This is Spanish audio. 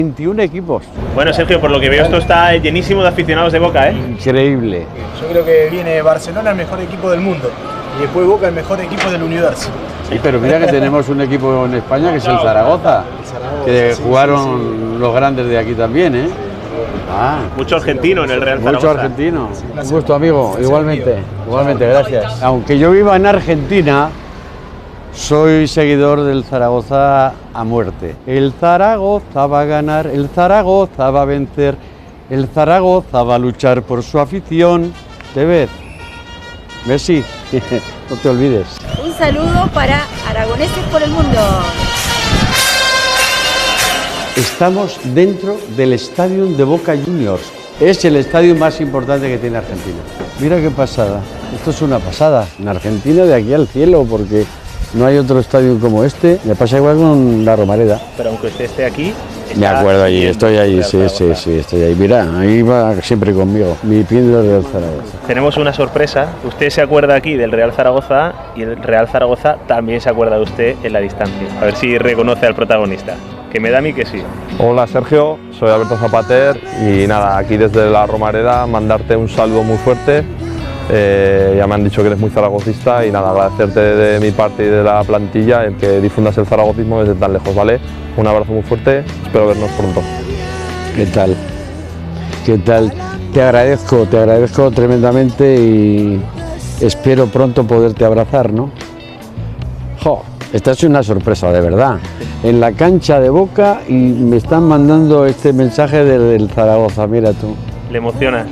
21 equipos. Bueno, Sergio, por lo que veo esto está llenísimo de aficionados de Boca, ¿eh? Increíble. Yo creo que viene Barcelona el mejor equipo del mundo y después Boca el mejor equipo del universo. Sí, pero mira que tenemos un equipo en España que es el Zaragoza, que jugaron los grandes de aquí también, ¿eh? Mucho argentino en el Real Zaragoza. Mucho argentino. Un gusto, amigo. Igualmente, gracias. Aunque yo viva en Argentina, soy seguidor del Zaragoza a muerte. El Zaragoza va a ganar, el Zaragoza va a vencer, el Zaragoza va a luchar por su afición. ¿Te ves? Messi, no te olvides. Un saludo para Aragoneses por el Mundo. Estamos dentro del estadio de Boca Juniors. Es el estadio más importante que tiene Argentina. Mira qué pasada. Esto es una pasada. En Argentina de aquí al cielo, porque no hay otro estadio como este. Me pasa igual con la Romareda. Pero aunque usted esté aquí... Me acuerdo allí, estoy ahí, sí, estoy ahí. Mira, ahí va siempre conmigo, mi pin del Real Zaragoza. Tenemos una sorpresa. Usted se acuerda aquí del Real Zaragoza y el Real Zaragoza también se acuerda de usted en la distancia. A ver si reconoce al protagonista. Que me da a mí que sí. Hola Sergio, soy Alberto Zapater y nada, aquí desde la Romareda mandarte un saludo muy fuerte. Ya me han dicho que eres muy zaragocista y nada, agradecerte de mi parte y de la plantilla el que difundas el zaragocismo desde tan lejos, ¿vale? Un abrazo muy fuerte, espero vernos pronto. ¿Qué tal? ¿Qué tal? Te agradezco tremendamente y espero pronto poderte abrazar, ¿no? ¡Jo! Esta es una sorpresa, de verdad. En la cancha de Boca y me están mandando este mensaje del Zaragoza, mira tú. Le emociona.